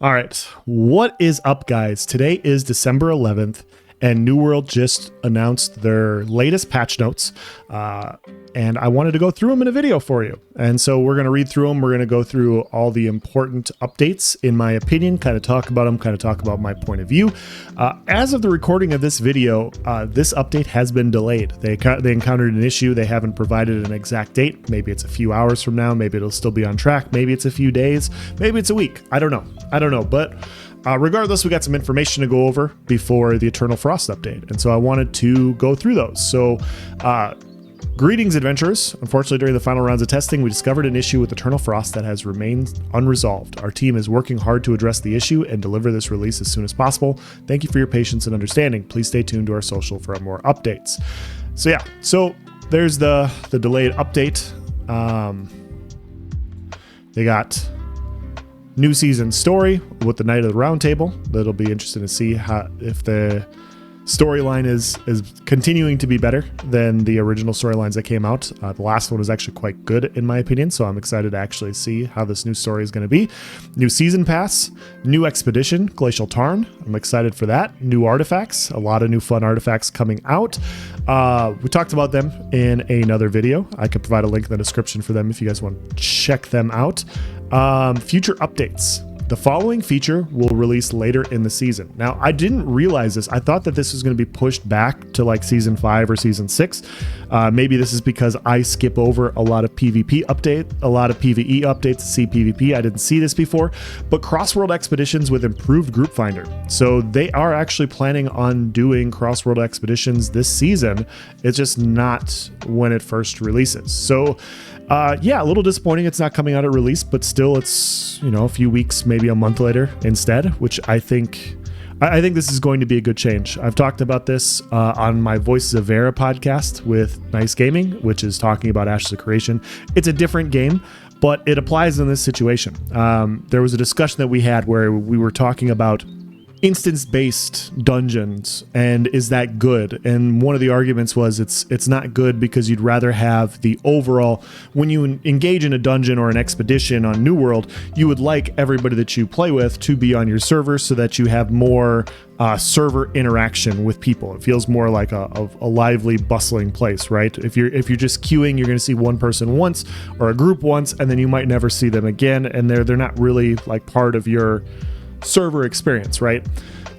All right, what is up, guys? Today is December 11th, and New World just announced their latest patch notes, and I wanted to go through them in a video for you. And so we're going to read through them. We're going to go through all the important updates, in my opinion, kind of talk about them, kind of talk about my point of view. As of the recording of this video, this update has been delayed. They encountered an issue. They haven't provided an exact date. Maybe it's a few hours from now. Maybe it'll still be on track. Maybe it's a few days. Maybe it's a week. I don't know. But regardless, we got some information to go over before the Eternal Frost update. And so I wanted to go through those. So greetings, adventurers. Unfortunately, during the final rounds of testing, we discovered an issue with Eternal Frost that has remained unresolved. Our team is working hard to address the issue and deliver this release as soon as possible. Thank you for your patience and understanding. Please stay tuned to our social for more updates. So there's the delayed update. They got new season story with the Knight of the Round Table. That'll be interesting to see if the storyline is continuing to be better than the original storylines that came out. The last one was actually quite good in my opinion, so I'm excited to actually see how this new story is going to be. New season pass, new expedition, Glacial Tarn. I'm excited for that. New artifacts, a lot of new fun artifacts coming out. We talked about them in another video. I could provide a link in the description for them if you guys want to check them out. Future updates. The following feature will release later in the season. Now, I didn't realize this. I thought that this was going to be pushed back to like season 5 or season 6. Maybe this is because I skip over a lot of PvP update, a lot of PvE updates to see PvP. I didn't see this before, but cross-world expeditions with improved group finder. So they are actually planning on doing cross-world expeditions this season. It's just not when it first releases. So yeah, a little disappointing it's not coming out at release, but still it's, a few weeks, maybe a month later instead, which I think this is going to be a good change. I've talked about this on my Voices of Vera podcast with Nice Gaming, which is talking about Ashes of Creation. It's a different game, but it applies in this situation. There was a discussion that we had where we were talking about instance-based dungeons, and is that good? And one of the arguments was it's not good because you'd rather have the overall, when you engage in a dungeon or an expedition on New World, you would like everybody that you play with to be on your server so that you have more server interaction with people. It feels more like a lively, bustling place, right? If you're just queuing, you're going to see one person once or a group once, and then you might never see them again, and they're not really like part of your server experience, right?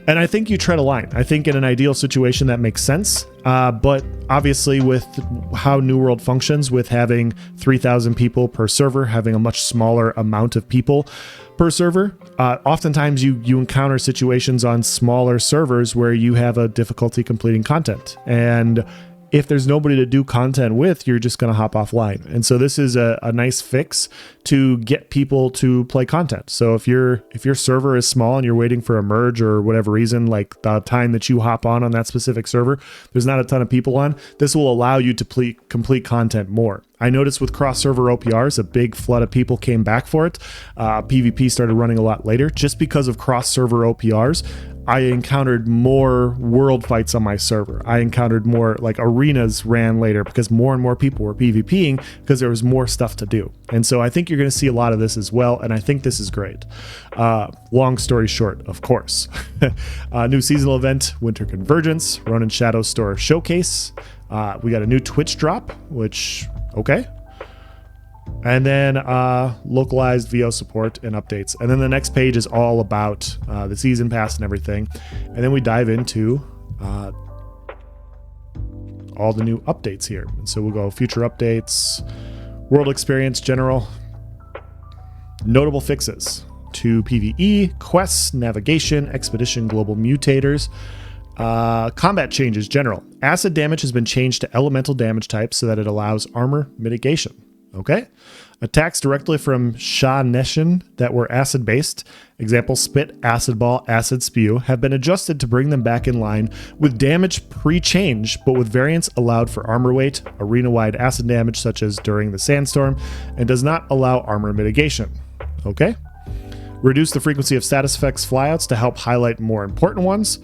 And I think you tread a line. I think in an ideal situation that makes sense, but obviously with how New World functions, with having 3,000 people per server, having a much smaller amount of people per server, oftentimes you encounter situations on smaller servers where you have a difficulty completing content, and if there's nobody to do content with, you're just going to hop offline. And so this is a nice fix to get people to play content. So if your server is small and you're waiting for a merge or whatever reason, like the time that you hop on that specific server, there's not a ton of people on, this will allow you to complete content more. I noticed with cross-server OPRs, a big flood of people came back for it. PvP started running a lot later. Just because of cross-server OPRs, I encountered more world fights on my server. I encountered more like arenas ran later because more and more people were PvPing because there was more stuff to do. And so I think you're going to see a lot of this as well, and I think this is great. Long story short, of course. New seasonal event, Winter Convergence, Ronin Shadow Store Showcase. We got a new Twitch drop, which, okay. And then localized VO support and updates. And then the next page is all about the season pass and everything. And then we dive into all the new updates here. And so we'll go future updates, world experience general, notable fixes to PvE, quests, navigation, expedition, global mutators, combat changes general. Acid damage has been changed to elemental damage type so that it allows armor mitigation. Okay. Attacks directly from Sha Neshin that were acid-based, example Spit, Acid Ball, Acid Spew, have been adjusted to bring them back in line with damage pre-change, but with variants allowed for armor weight, arena-wide acid damage such as during the sandstorm, and does not allow armor mitigation. Okay. Reduce the frequency of status effects flyouts to help highlight more important ones.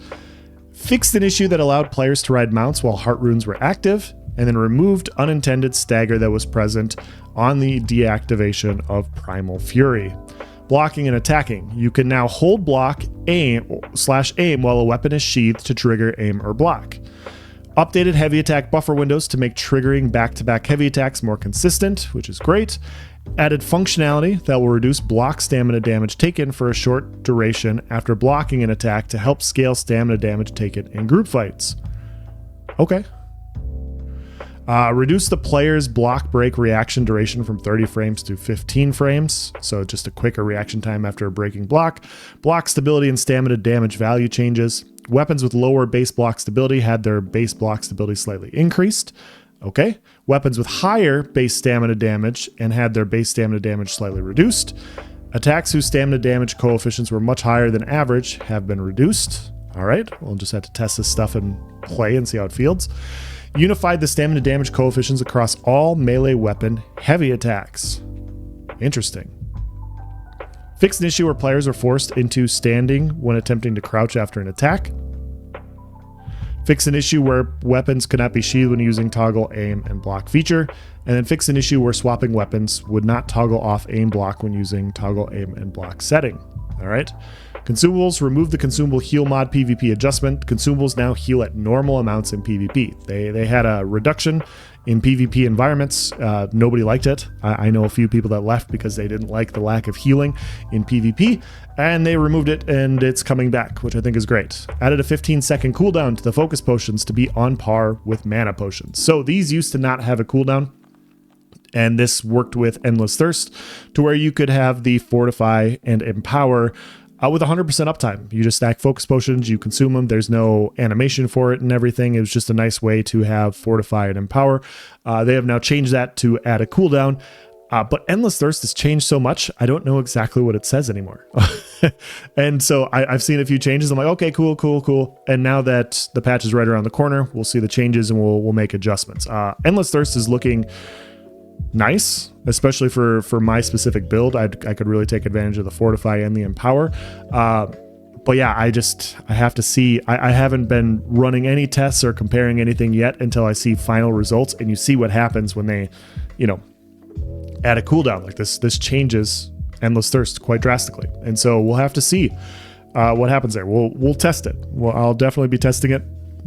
Fixed an issue that allowed players to ride mounts while heart runes were active, and then removed unintended stagger that was present on the deactivation of Primal Fury. Blocking and attacking. You can now hold block, aim/aim while a weapon is sheathed to trigger aim or block. Updated heavy attack buffer windows to make triggering back-to-back heavy attacks more consistent, which is great. Added functionality that will reduce block stamina damage taken for a short duration after blocking an attack to help scale stamina damage taken in group fights. Okay. Reduce the player's block break reaction duration from 30 frames to 15 frames. So just a quicker reaction time after a breaking block. Block stability and stamina damage value changes. Weapons with lower base block stability had their base block stability slightly increased. Okay. Weapons with higher base stamina damage and had their base stamina damage slightly reduced. Attacks whose stamina damage coefficients were much higher than average have been reduced. All right. We'll just have to test this stuff and play and see how it feels. Unified the stamina damage coefficients across all melee weapon heavy attacks. Interesting. Fixed an issue where players are forced into standing when attempting to crouch after an attack. Fix an issue where weapons could not be sheathed when using toggle aim and block feature. And then fix an issue where swapping weapons would not toggle off aim block when using toggle aim and block setting. All right. Consumables, remove the consumable heal mod PvP adjustment. Consumables now heal at normal amounts in PvP. They had a reduction in PvP environments. Nobody liked it. I know a few people that left because they didn't like the lack of healing in PvP, and they removed it, and it's coming back, which I think is great. Added a 15-second cooldown to the focus potions to be on par with mana potions. So these used to not have a cooldown, and this worked with Endless Thirst to where you could have the Fortify and Empower with 100% uptime. You just stack focus potions, you consume them. There's no animation for it and everything. It was just a nice way to have Fortify and Empower. They have now changed that to add a cooldown. But Endless Thirst has changed so much, I don't know exactly what it says anymore. And so I've seen a few changes. I'm like, okay, cool. And now that the patch is right around the corner, we'll see the changes and we'll make adjustments. Endless Thirst is looking nice, especially for my specific build. I could really take advantage of the Fortify and the Empower. But yeah, I have to see. I haven't been running any tests or comparing anything yet until I see final results, and you see what happens when they, add a cooldown like this. This changes Endless Thirst quite drastically, and so we'll have to see what happens there. We'll test it. I'll definitely be testing it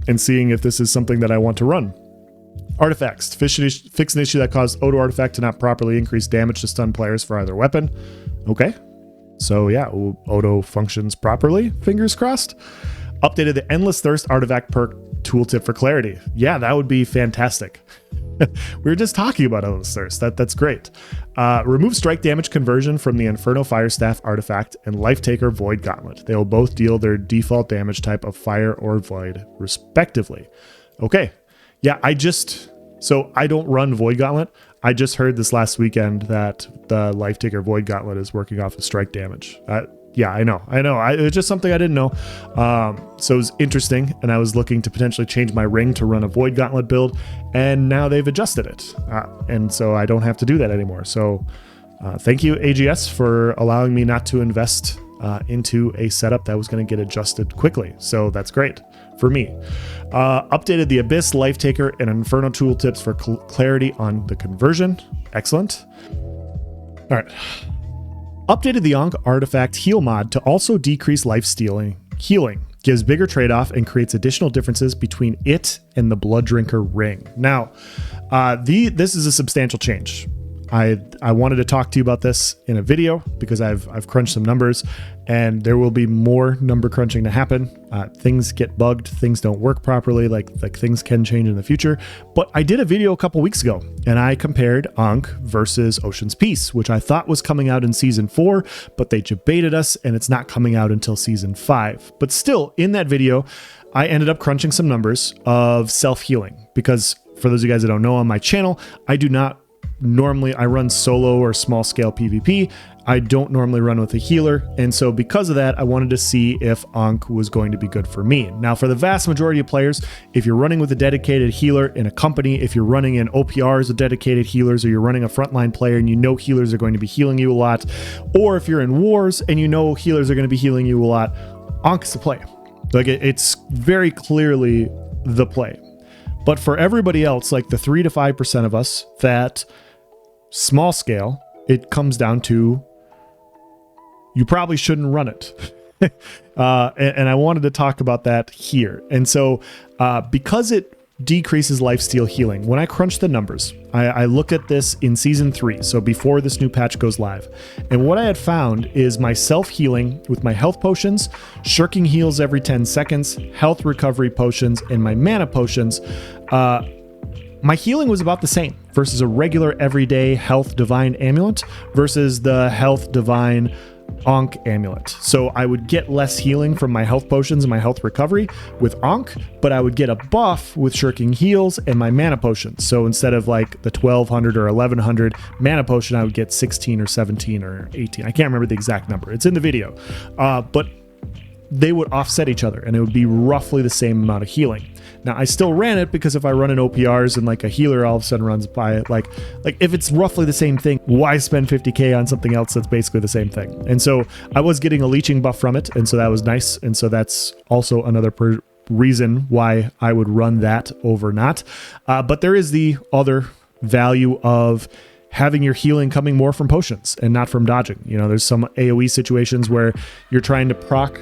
and seeing if this is something that I want to run. Artifacts. Fix an issue that caused Auto Artifact to not properly increase damage to stun players for either weapon. Okay. So yeah, Auto functions properly. Fingers crossed. Updated the Endless Thirst Artifact perk tooltip for clarity. Yeah, that would be fantastic. We were just talking about Endless Thirst. That's great. Remove strike damage conversion from the Inferno Fire Staff artifact and Life Taker Void Gauntlet. They will both deal their default damage type of fire or void, respectively. Okay. Yeah, I don't run Void Gauntlet. I just heard this last weekend that the Life Taker Void Gauntlet is working off of strike damage. Yeah, I know. It's just something I didn't know. So it was interesting, and I was looking to potentially change my ring to run a Void Gauntlet build, and now they've adjusted it. And so I don't have to do that anymore. So thank you, AGS, for allowing me not to invest into a setup that was going to get adjusted quickly. So that's great for me. Updated the Abyss, Life Taker, and Inferno tooltips for clarity on the conversion. Excellent. All right. Updated the Ankh Artifact Heal mod to also decrease life stealing healing. Gives bigger trade-off and creates additional differences between it and the Blood Drinker ring. Now, this is a substantial change. I wanted to talk to you about this in a video because I've crunched some numbers, and there will be more number crunching to happen. Things get bugged, things don't work properly, like things can change in the future. But I did a video a couple weeks ago, and I compared Ankh versus Ocean's Peace, which I thought was coming out in season 4, but they debated us, and it's not coming out until season 5. But still, in that video, I ended up crunching some numbers of self-healing because, for those of you guys that don't know, on my channel, I run solo or small scale PvP. I don't normally run with a healer. And so because of that, I wanted to see if Ankh was going to be good for me. Now, for the vast majority of players, if you're running with a dedicated healer in a company, if you're running in OPRs with dedicated healers, or you're running a frontline player and you know healers are going to be healing you a lot, or if you're in wars and you know healers are going to be healing you a lot, Ankh's the play. Like it's very clearly the play. But for everybody else, like the 3 to 5% of us that small scale, it comes down to you probably shouldn't run it. And I wanted to talk about that here. And so because it decreases lifesteal healing, when I crunch the numbers, I looked at this in season 3, so before this new patch goes live, and what I had found is my self-healing with my health potions, shirking heals every 10 seconds, health recovery potions, and my mana potions, my healing was about the same versus a regular everyday health divine amulet versus the health divine Ankh amulet. So I would get less healing from my health potions and my health recovery with Ankh, but I would get a buff with shirking heals and my mana potions. So instead of like the 1200 or 1100 mana potion, I would get 16 or 17 or 18. I can't remember the exact number. It's in the video. But they would offset each other and it would be roughly the same amount of healing. Now I still ran it because if I run in OPRs and like a healer all of a sudden runs by it, like if it's roughly the same thing, why spend 50k on something else that's basically the same thing? And so I was getting a leeching buff from it, and so that was nice. And so that's also another reason why I would run that over not. But there is the other value of having your healing coming more from potions and not from dodging. You know, there's some AoE situations where you're trying to proc,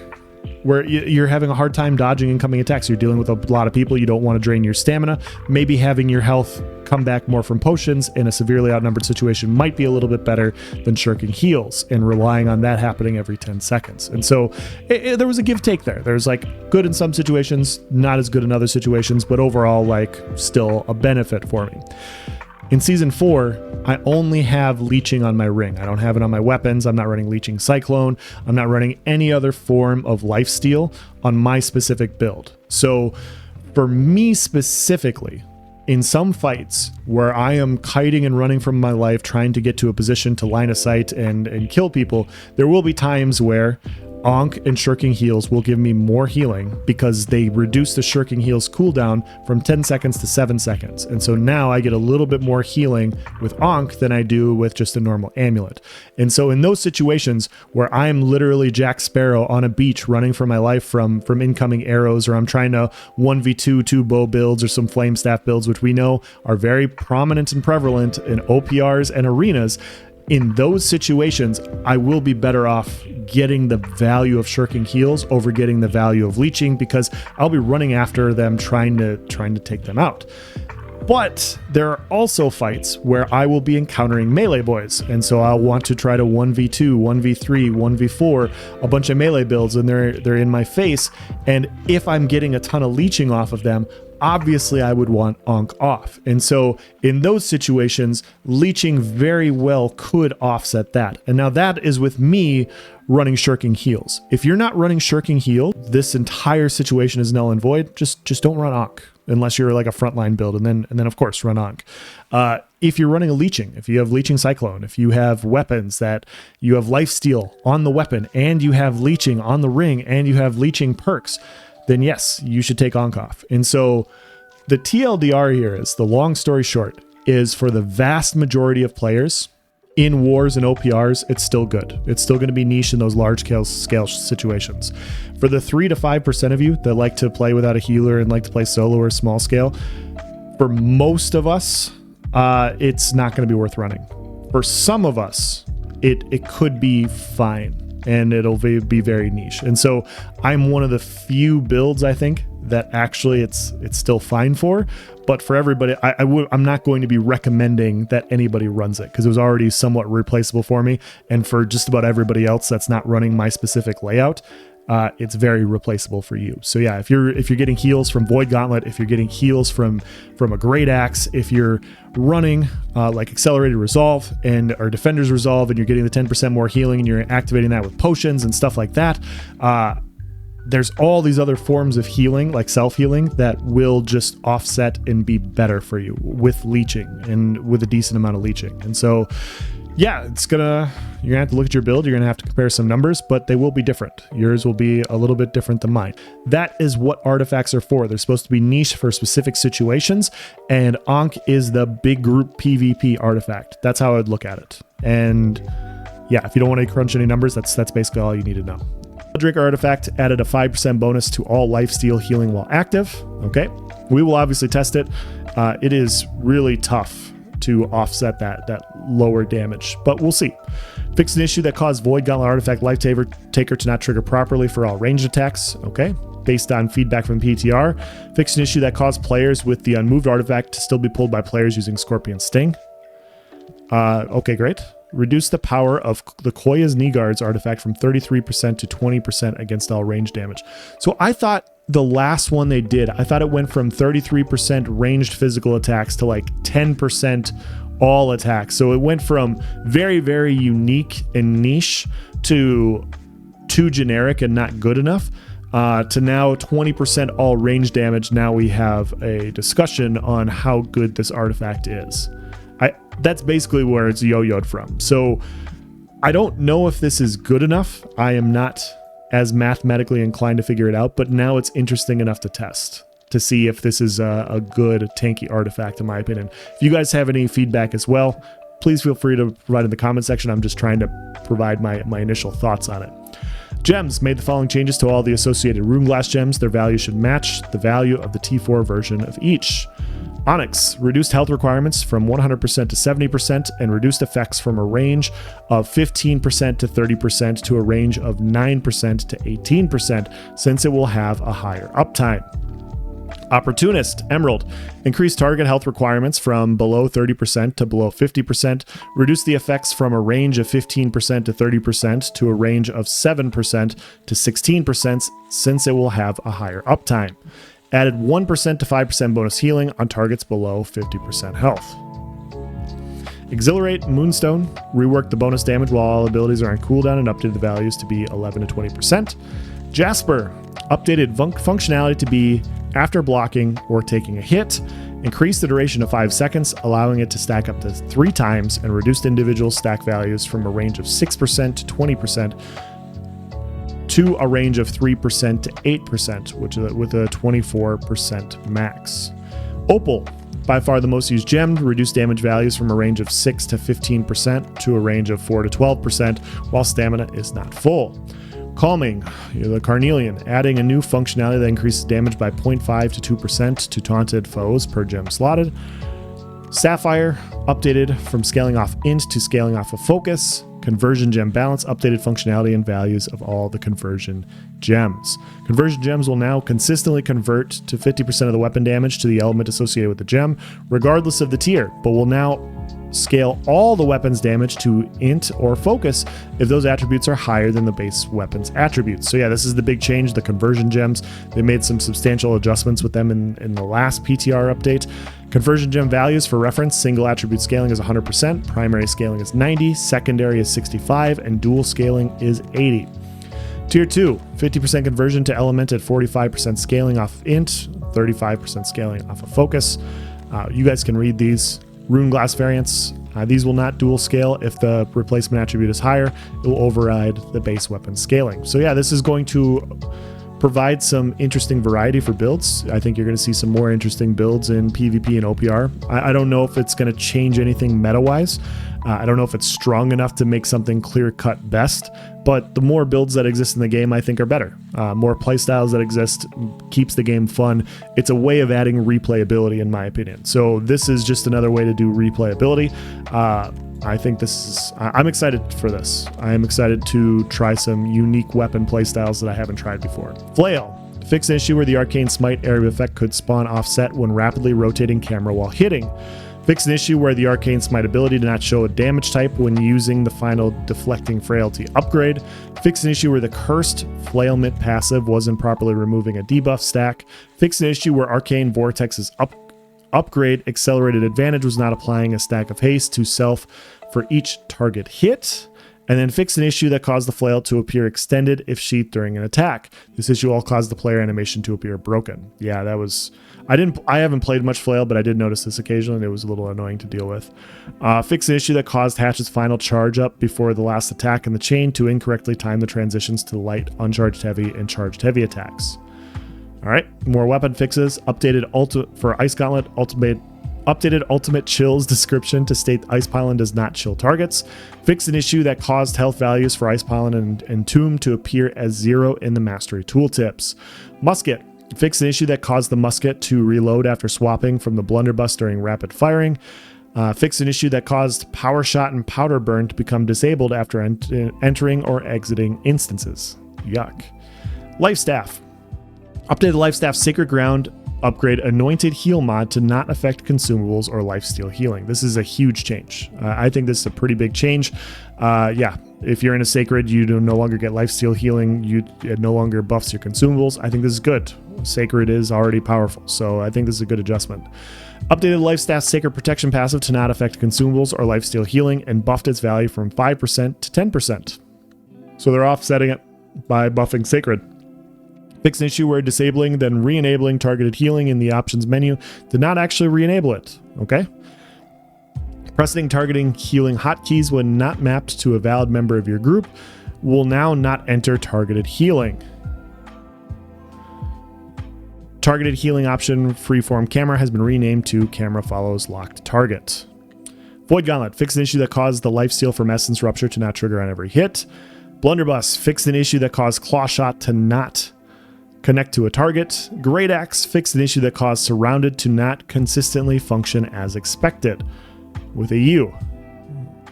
where you're having a hard time dodging incoming attacks. You're dealing with a lot of people. You don't want to drain your stamina. Maybe having your health come back more from potions in a severely outnumbered situation might be a little bit better than shirking heals and relying on that happening every 10 seconds. And so there was a give take there. There's like good in some situations, not as good in other situations, but overall like still a benefit for me. In season 4, I only have leeching on my ring. I don't have it on my weapons. I'm not running leeching cyclone. I'm not running any other form of lifesteal on my specific build. So for me specifically, in some fights where I am kiting and running from my life, trying to get to a position to line of sight and kill people, there will be times where Ankh and shirking heals will give me more healing because they reduce the shirking heals cooldown from 10 seconds to 7 seconds. And so now I get a little bit more healing with Ankh than I do with just a normal amulet. And so in those situations where I'm literally Jack Sparrow on a beach running for my life from incoming arrows, or I'm trying to 1v2 2 bow builds or some flame staff builds, which we know are very prominent and prevalent in OPRs and arenas, in those situations, I will be better off getting the value of shirking heals over getting the value of leeching, because I'll be running after them trying to take them out. But there are also fights where I will be encountering melee boys, and so I'll want to try to 1v2, 1v3, 1v4, a bunch of melee builds, and they're in my face. And if I'm getting a ton of leeching off of them, obviously I would want Ankh off. And so in those situations, leeching very well could offset that. And now that is with me running shirking heals. If you're not running shirking heal, this entire situation is null and void. Just don't run Ankh unless you're like a frontline build, and then of course run Ankh. If you're running a leeching, if you have leeching cyclone, if you have weapons that you have lifesteal on the weapon and you have leeching on the ring and you have leeching perks, then yes, you should take Ankh off. And so the TLDR here is, the long story short, is for the vast majority of players in wars and OPRs, it's still good. It's still going to be niche in those large scale situations. For the 3 to 5% of you that like to play without a healer and like to play solo or small scale, for most of us, it's not going to be worth running. For some of us, it could be fine, and it'll be very niche. And so I'm one of the few builds, I think, that actually it's still fine for. But for everybody, I'm not going to be recommending that anybody runs it, because it was already somewhat replaceable for me. And for just about everybody else that's not running my specific layout, it's very replaceable for you. So yeah, if you're getting heals from Void Gauntlet, if you're getting heals from a Great Axe, if you're running like Accelerated Resolve or Defender's Resolve, and you're getting the 10% more healing, and you're activating that with potions and stuff like that, there's all these other forms of healing, like self-healing, that will just offset and be better for you with leeching and with a decent amount of leeching. And so yeah, you're gonna have to look at your build. You're gonna have to compare some numbers, but they will be different. Yours will be a little bit different than mine. That is what artifacts are for. They're supposed to be niche for specific situations, and Ankh is the big group PvP artifact. That's how I would look at it. And yeah, if you don't want to crunch any numbers, that's basically all you need to know. Drake artifact added a 5% bonus to all lifesteal healing while active. Okay, we will obviously test it. It is really tough to offset that lower damage, but we'll see. Fix an issue that caused Void Gauntlet Artifact Life Taker to not trigger properly for all ranged attacks. Okay. Based on feedback from PTR. Fix an issue that caused players with the unmoved artifact to still be pulled by players using Scorpion Sting. Okay, great. Reduce the power of the Koya's Knee Guards artifact from 33% to 20% against all range damage. So I thought the last one they did, I thought it went from 33% ranged physical attacks to like 10% all attacks. So it went from very, very unique and niche to too generic and not good enough. To now 20% all range damage. Now we have a discussion on how good this artifact is. That's basically where it's yo-yoed from. So I don't know if this is good enough. I am not as mathematically inclined to figure it out, but now it's interesting enough to test to see if this is a good tanky artifact, in my opinion. If you guys have any feedback as well, please feel free to provide in the comment section. I'm just trying to provide my initial thoughts on it. Gems made the following changes to all the associated rune glass gems. Their value should match the value of the T4 version of each. Onyx reduced health requirements from 100% to 70% and reduced effects from a range of 15% to 30% to a range of 9% to 18%, since it will have a higher uptime. Opportunist Emerald increased target health requirements from below 30% to below 50%, reduced the effects from a range of 15% to 30% to a range of 7% to 16%, since it will have a higher uptime. Added 1% to 5% bonus healing on targets below 50% health. Exhilarate Moonstone reworked the bonus damage while all abilities are on cooldown and updated the values to be 11 to 20%. Jasper updated functionality to be after blocking or taking a hit, increased the duration to 5 seconds, allowing it to stack up to 3 times, and reduced individual stack values from a range of 6% to 20% to a range of 3% to 8%, which is with a 24% max. Opal, by far the most used gem, reduced damage values from a range of 6 to 15% to a range of 4 to 12%, while stamina is not full. Calming, the Carnelian, adding a new functionality that increases damage by 0.5 to 2% to taunted foes per gem slotted. Sapphire, updated from scaling off int to scaling off of focus. Conversion gem balance, updated functionality and values of all the conversion gems. Conversion gems will now consistently convert to 50% of the weapon damage to the element associated with the gem, regardless of the tier, but will now scale all the weapons damage to int or focus if those attributes are higher than the base weapons attributes. So yeah, this is the big change, the conversion gems. They made some substantial adjustments with them in the last PTR update. Conversion gem values, for reference, single attribute scaling is 100%, primary scaling is 90, secondary is 65, and dual scaling is 80. Tier 2, 50% conversion to element at 45% scaling off int, 35% scaling off of focus. You guys can read these. Rune glass variants, these will not dual scale if the replacement attribute is higher. It will override the base weapon scaling. So yeah, this is going to provide some interesting variety for builds. I think you're going to see some more interesting builds in PvP and OPR. I don't know if it's going to change anything meta-wise. I don't know if it's strong enough to make something clear-cut best, but the more builds that exist in the game, I think, are better. More playstyles that exist keeps the game fun. It's a way of adding replayability, in my opinion. So this is just another way to do replayability. I think I'm excited for this. I am excited to try some unique weapon playstyles that I haven't tried before. Flail. Fix an issue where the Arcane Smite area of effect could spawn offset when rapidly rotating camera while hitting. Fix an issue where the Arcane Smite ability did not show a damage type when using the final Deflecting Frailty upgrade. Fix an issue where the Cursed Flailment passive wasn't properly removing a debuff stack. Fix an issue where Arcane Vortex's upgrade accelerated advantage was not applying a stack of haste to self for each target hit. And then fix an issue that caused the flail to appear extended if sheathed during an attack. This issue all caused the player animation to appear broken. Yeah, that was... I haven't played much flail, but I did notice this occasionally, and it was a little annoying to deal with. Fix an issue that caused Hatch's final charge up before the last attack in the chain to incorrectly time the transitions to light, uncharged heavy, and charged heavy attacks. All right, more weapon fixes. Updated for Ice Gauntlet, updated ultimate chills description to state Ice Pylon does not chill targets. Fix an issue that caused health values for Ice Pylon and Tomb to appear as 0 in the mastery tooltips. Musket. Fix an issue that caused the musket to reload after swapping from the blunderbuss during rapid firing. Fixed an issue that caused power shot and powder burn to become disabled after entering or exiting instances. Yuck. Life Staff. Updated Life Staff Sacred Ground upgrade Anointed Heal mod to not affect consumables or lifesteal healing. This is a huge change. I think this is a pretty big change. Yeah, if you're in a Sacred, you no longer get lifesteal healing. It no longer buffs your consumables. I think this is good. Sacred is already powerful, so I think this is a good adjustment. Updated Life Staff Sacred Protection passive to not affect consumables or lifesteal healing and buffed its value from 5% to 10%. So they're offsetting it by buffing Sacred. Fix an issue where disabling then re-enabling targeted healing in the options menu did not actually re-enable it. Okay. Pressing targeting healing hotkeys when not mapped to a valid member of your group will now not enter targeted healing. Targeted healing option freeform camera has been renamed to camera follows locked target. Void Gauntlet. Fix an issue that caused the lifesteal from Essence Rupture to not trigger on every hit. Blunderbuss. Fix an issue that caused Claw Shot to not connect to a target. Great Axe. Fixed an issue that caused Surrounded to not consistently function as expected. With a U.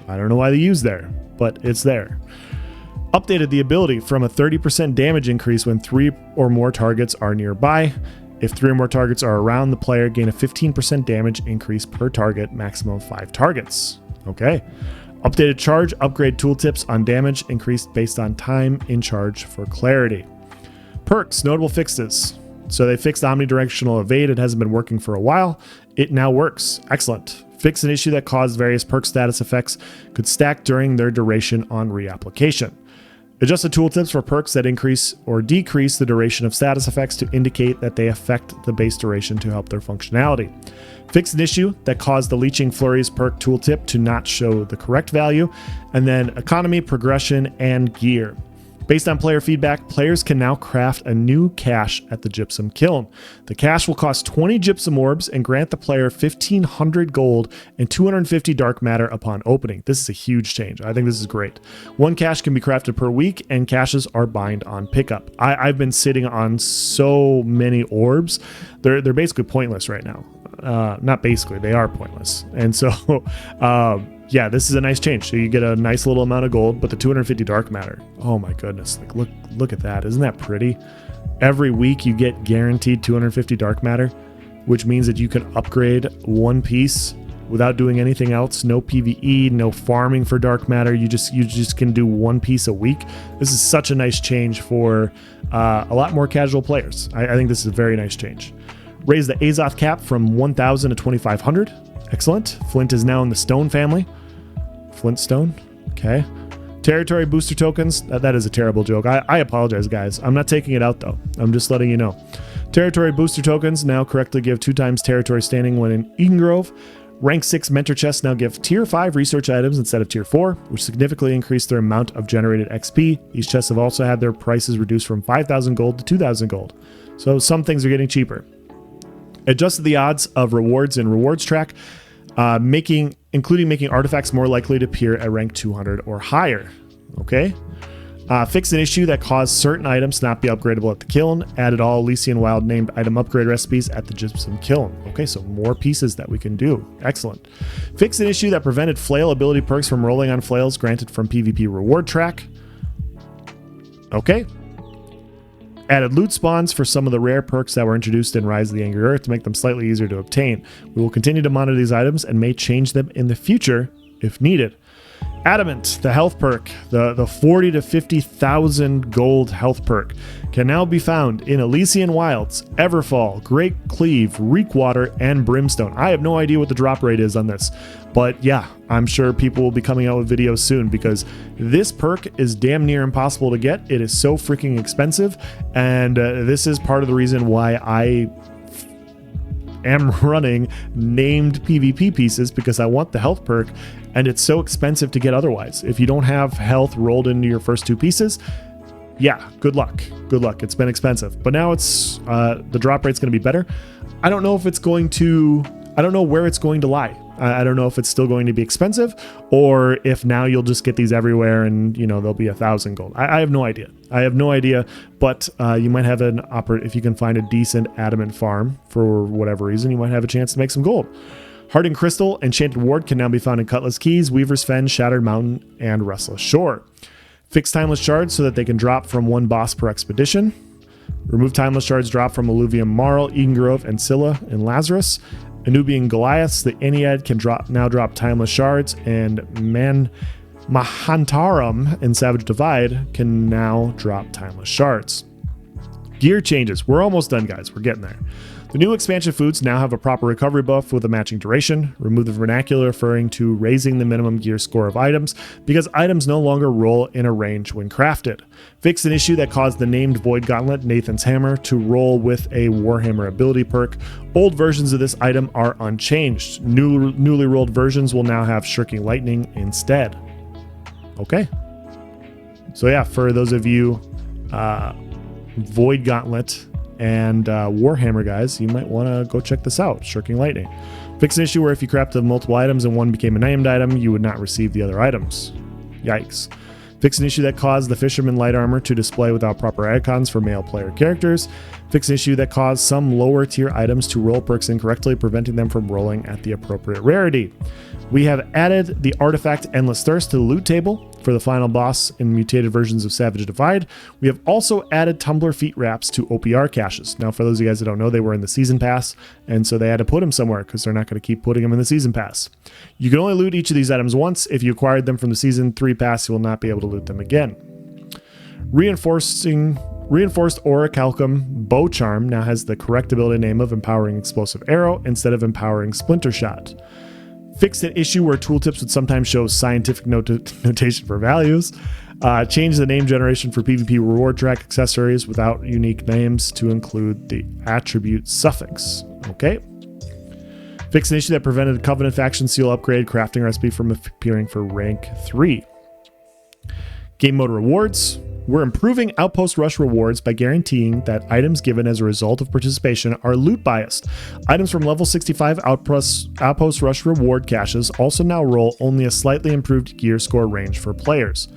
I don't know why the U's there, but it's there. Updated the ability from a 30% damage increase when 3 or more targets are nearby. If 3 or more targets are around the player, gain a 15% damage increase per target, maximum 5 targets. Okay. Updated charge, upgrade tooltips on damage increased based on time in charge for clarity. Perks, notable fixes. So they fixed omnidirectional evade. It hasn't been working for a while. It now works. Excellent. Fix an issue that caused various perk status effects could stack during their duration on reapplication. Adjust the tooltips for perks that increase or decrease the duration of status effects to indicate that they affect the base duration to help their functionality. Fix an issue that caused the Leeching Flurries perk tooltip to not show the correct value. And then economy, progression, and gear. Based on player feedback, players can now craft a new cache at the Gypsum Kiln. The cache will cost 20 Gypsum Orbs and grant the player 1,500 gold and 250 dark matter upon opening. This is a huge change. I think this is great. One cache can be crafted per week, and caches are bind on pickup. I've been sitting on so many orbs. They're basically pointless right now. Not basically, they are pointless. And so, yeah, this is a nice change. So you get a nice little amount of gold, but the 250 dark matter. Oh my goodness. Like look at that. Isn't that pretty? Every week you get guaranteed 250 dark matter, which means that you can upgrade one piece without doing anything else. No PvE, no farming for dark matter. You just can do one piece a week. This is such a nice change for a lot more casual players. I think this is a very nice change. Raise the Azoth cap from 1,000 to 2,500. Excellent. Flint is now in the Stone family. Flintstone. Okay. Territory booster tokens. That is a terrible joke. I apologize, guys. I'm not taking it out, though. I'm just letting you know. Territory booster tokens now correctly give 2 times territory standing when in Eden Grove. Rank 6 mentor chests now give tier 5 research items instead of tier 4, which significantly increased their amount of generated XP. These chests have also had their prices reduced from 5,000 gold to 2,000 gold. So some things are getting cheaper. Adjusted the odds of rewards in rewards track, including making artifacts more likely to appear at rank 200 or higher. Okay. Fix an issue that caused certain items to not be upgradable at the kiln. Added all Elysian Wild named item upgrade recipes at the Gypsum Kiln. Okay, so more pieces that we can do. Excellent. Fix an issue that prevented flail ability perks from rolling on flails granted from PvP reward track. Okay. Added loot spawns for some of the rare perks that were introduced in Rise of the Angry Earth to make them slightly easier to obtain. We will continue to monitor these items and may change them in the future if needed. Adamant, the health perk, the 40 to 50,000 gold health perk, can now be found in Elysian Wilds, Everfall, Great Cleave, Reekwater, and Brimstone. I have no idea what the drop rate is on this, but yeah, I'm sure people will be coming out with videos soon because this perk is damn near impossible to get. It is so freaking expensive, and this is part of the reason why I am running named PvP pieces, because I want the health perk, and it's so expensive to get otherwise. If you don't have health rolled into your first 2 pieces, yeah, good luck. Good luck. It's been expensive, but now it's the drop rate's going to be better. I don't know if it's going to. I don't know where it's going to lie. I don't know if it's still going to be expensive, or if now you'll just get these everywhere and, you know, there'll be 1,000 gold. I have no idea. I have no idea, but you might have if you can find a decent adamant farm for whatever reason, you might have a chance to make some gold. Hardened Crystal, Enchanted Ward can now be found in Cutlass Keys, Weaver's Fen, Shattered Mountain, and Restless Shore. Fix Timeless Shards so that they can drop from one boss per expedition. Remove Timeless Shards drop from Alluvium Marl, Eden Grove, and Scylla in Lazarus. Anubian Goliaths, the Ennead can now drop Timeless Shards, and Mahantaram in Savage Divide can now drop Timeless Shards. Gear changes. We're almost done, guys. We're getting there. The new expansion foods now have a proper recovery buff with a matching duration. Remove the vernacular referring to raising the minimum gear score of items because items no longer roll in a range when crafted. Fix an issue that caused the named Void Gauntlet, Nathan's Hammer, to roll with a Warhammer ability perk. Old versions of this item are unchanged. Newly rolled versions will now have Shirking Lightning instead. Okay. So yeah, for those of you Void Gauntlet and Warhammer guys, you might want to go check this out. Shirking Lightning. Fix an issue where if you crafted multiple items and one became a named item, you would not receive the other items. Yikes. Fix an issue that caused the Fisherman Light Armor to display without proper icons for male player characters. Fix an issue that caused some lower tier items to roll perks incorrectly, preventing them from rolling at the appropriate rarity. We have added the artifact Endless Thirst to the loot table for the final boss in mutated versions of Savage Divide. We have also added Tumbler feet wraps to OPR caches. Now, for those of you guys that don't know, they were in the Season Pass, and so they had to put them somewhere because they're not going to keep putting them in the Season Pass. You can only loot each of these items once. If you acquired them from the Season 3 Pass, you will not be able to loot them again. Reinforced Orichalcum Bow Charm now has the correct ability name of Empowering Explosive Arrow instead of Empowering Splinter Shot. Fixed an issue where tooltips would sometimes show scientific notation for values. Change the name generation for PvP reward track accessories without unique names to include the attribute suffix. Okay. Fixed an issue that prevented Covenant Faction Seal upgrade crafting recipe from appearing for rank 3. Game mode rewards. We're improving Outpost Rush rewards by guaranteeing that items given as a result of participation are loot biased. Items from level 65 Outpost Rush reward caches also now roll only a slightly improved gear score range for players.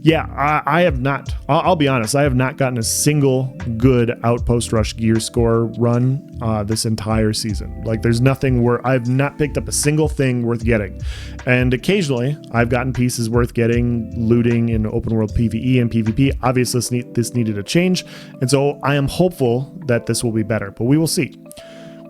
Yeah, I have not, I'll be honest, I have not gotten a single good Outpost Rush gear score run this entire season. Like, there's nothing where I've not picked up a single thing worth getting. And occasionally, I've gotten pieces worth getting, looting in open world PvE and PvP. Obviously, this needed a change, and so I am hopeful that this will be better, but we will see.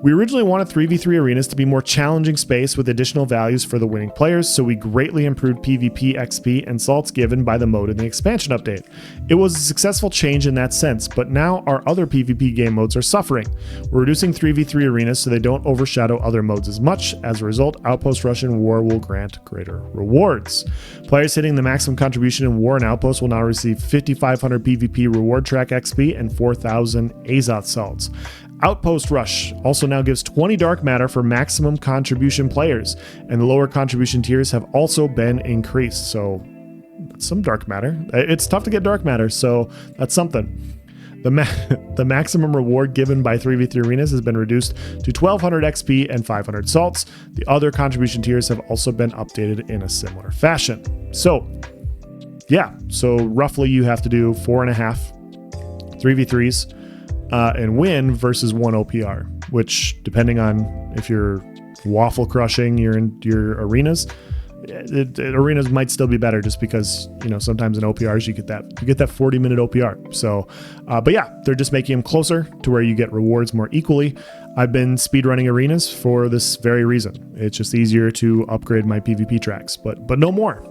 We originally wanted 3v3 arenas to be more challenging space with additional values for the winning players, so we greatly improved PvP XP and salts given by the mode in the expansion update. It was a successful change in that sense, but now our other PvP game modes are suffering. We're reducing 3v3 arenas so they don't overshadow other modes as much. As a result, Outpost Rush and War will grant greater rewards. Players hitting the maximum contribution in War and Outpost will now receive 5,500 PvP reward track XP and 4,000 Azoth salts. Outpost Rush also now gives 20 dark matter for maximum contribution players, and the lower contribution tiers have also been increased. So that's some dark matter. It's tough to get dark matter, so that's something. The maximum reward given by 3v3 arenas has been reduced to 1,200 XP and 500 salts. The other contribution tiers have also been updated in a similar fashion. So yeah, so roughly you have to do 4.5 3v3s and win versus 1 OPR, which, depending on if you're waffle crushing your arenas, arenas might still be better just because, you know, sometimes in OPRs you get that 40-minute OPR. So, but yeah, they're just making them closer to where you get rewards more equally. I've been speedrunning arenas for this very reason. It's just easier to upgrade my PvP tracks, but no more.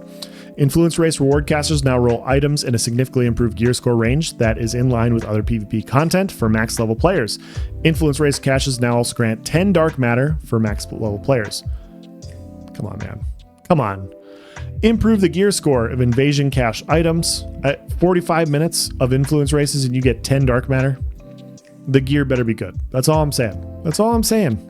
Influence Race reward casters now roll items in a significantly improved gear score range that is in line with other PvP content for max level players. Influence Race caches now also grant 10 dark matter for max level players. Come on, man. Come on. Improve the gear score of invasion cache items. At 45 minutes of influence races and you get 10 dark matter, the gear better be good. That's all I'm saying. That's all I'm saying.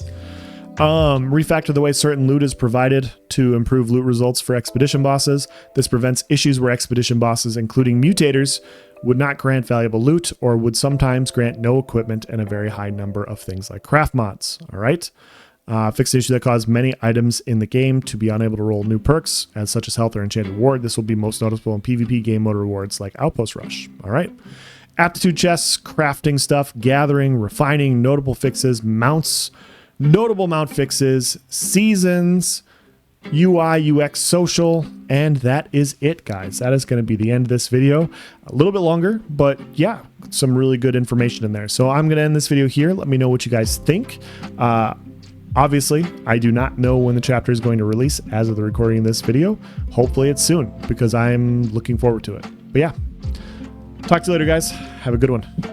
Refactor the way certain loot is provided to improve loot results for expedition bosses. This prevents issues where expedition bosses, including mutators, would not grant valuable loot or would sometimes grant no equipment and a very high number of things like craft mods. All right. Fix the issue that caused many items in the game to be unable to roll new perks, as such as health or enchanted ward. This will be most noticeable in PvP game mode rewards like Outpost Rush. All right. Aptitude chests, crafting stuff, gathering, refining, notable fixes, mounts, notable mount fixes, seasons, UI, UX, social, and that is it, guys. That is going to be the end of this video. A little bit longer, but yeah, some really good information in there. So I'm going to end this video here. Let me know what you guys think. Obviously, I do not know when the chapter is going to release as of the recording of this video. Hopefully it's soon because I'm looking forward to it. But yeah, talk to you later, guys. Have a good one.